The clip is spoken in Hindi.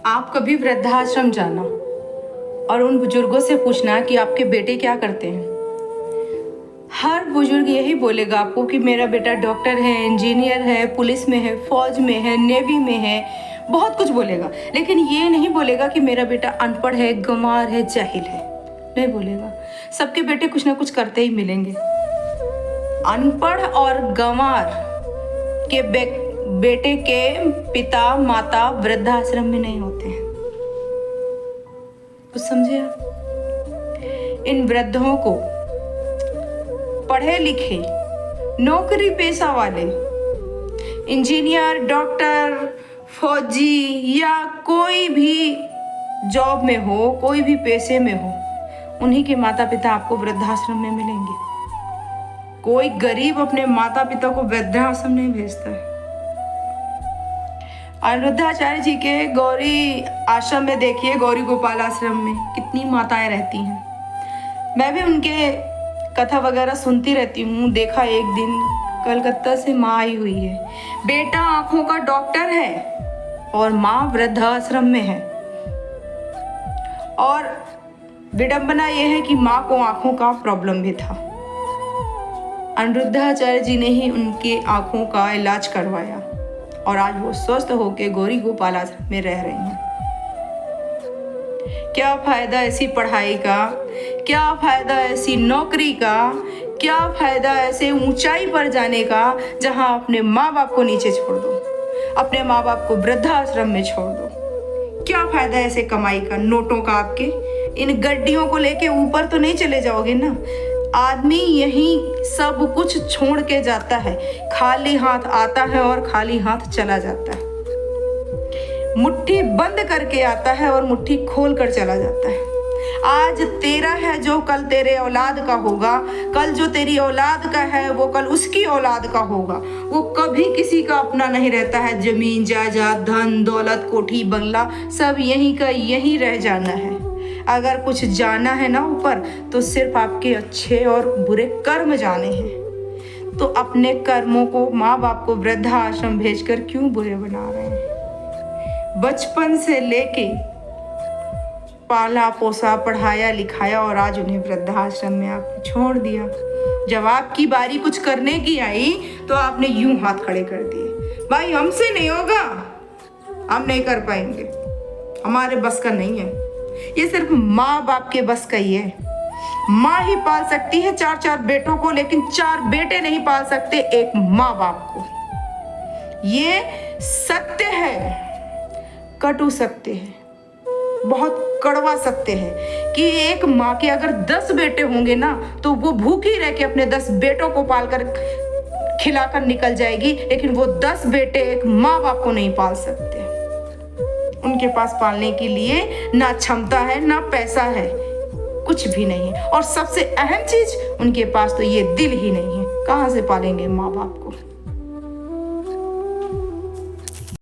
आप कभी वृद्धाश्रम जाना और उन बुजुर्गों से पूछना कि आपके बेटे क्या करते हैं। हर बुजुर्ग यही बोलेगा आपको कि मेरा बेटा डॉक्टर है, इंजीनियर है, पुलिस में है, फौज में है, नेवी में है, बहुत कुछ बोलेगा। लेकिन ये नहीं बोलेगा कि मेरा बेटा अनपढ़ है, गंवार है, जाहिल है। नहीं बोलेगा। सबके बेटे कुछ ना कुछ करते ही मिलेंगे। अनपढ़ और गंवार के बेटे के पिता माता वृद्धाश्रम में नहीं होते हैं। कुछ समझे आप? इन वृद्धों को पढ़े लिखे, नौकरी पेशा वाले, इंजीनियर, डॉक्टर, फौजी या कोई भी जॉब में हो, कोई भी पेशे में हो, उन्हीं के माता पिता आपको वृद्धाश्रम में मिलेंगे। कोई गरीब अपने माता पिता को वृद्धाश्रम नहीं भेजता है। अनिरुद्धाचार्य जी के गौरी आश्रम में देखिए, गौरी गोपाल आश्रम में कितनी माताएं रहती हैं। मैं भी उनके कथा वगैरह सुनती रहती हूँ। देखा एक दिन कलकत्ता से माँ आई हुई है, बेटा आंखों का डॉक्टर है और माँ वृद्धाश्रम में है। और विडंबना यह है कि माँ को आंखों का प्रॉब्लम भी था। अनिरुद्धाचार्य जी ने ही उनके आंखों का इलाज करवाया और आज वो स्वस्थ होकर गौरी गोपाल आश्रम में रह रही हैं। क्या फायदा ऐसी पढ़ाई का, क्या फायदा ऐसी नौकरी का, क्या फायदा ऐसे ऊंचाई पर जाने का जहां अपने माँ बाप को नीचे छोड़ दो, अपने माँ बाप को वृद्धाश्रम में छोड़ दो। क्या फायदा ऐसे कमाई का, नोटों का। आपके इन गड्डियों को लेके ऊपर तो नहीं चले जाओगे ना। आदमी यही सब कुछ छोड़ के जाता है, खाली हाथ आता है और खाली हाथ चला जाता है। मुट्ठी बंद करके आता है और मुट्ठी खोल कर चला जाता है। आज तेरा है जो कल तेरे औलाद का होगा, कल जो तेरी औलाद का है वो कल उसकी औलाद का होगा। वो कभी किसी का अपना नहीं रहता है। जमीन जायदाद, धन दौलत, कोठी बंगला सब यहीं का यहीं रह जाना है। अगर कुछ जाना है ना ऊपर, तो सिर्फ आपके अच्छे और बुरे कर्म जाने हैं। तो अपने कर्मों को, माँ बाप को वृद्धाश्रम भेजकर क्यों बुरे बना रहे हैं? बचपन से लेके पाला पोसा, पढ़ाया लिखाया और आज उन्हें वृद्धाश्रम में आपने छोड़ दिया। जब आपकी बारी कुछ करने की आई तो आपने यूं हाथ खड़े कर दिए, भाई हमसे नहीं होगा, हम नहीं कर पाएंगे, हमारे बस का नहीं है। ये सिर्फ माँ बाप के बस का ही है। माँ ही पाल सकती है 4-4 बेटों को, लेकिन 4 बेटे नहीं पाल सकते एक माँ बाप को। ये सत्य है, कटु सत्य है, बहुत कड़वा सत्य है कि एक माँ के अगर 10 बेटे होंगे ना, तो वो भूखी रह के अपने 10 बेटों को पालकर खिलाकर निकल जाएगी, लेकिन वो 10 बेटे एक माँ बाप को नहीं पाल सकते। उनके पास पालने के लिए ना क्षमता है, ना पैसा है, कुछ भी नहीं है। और सबसे अहम चीज, उनके पास तो ये दिल ही नहीं है। कहाँ से पालेंगे माँ बाप को?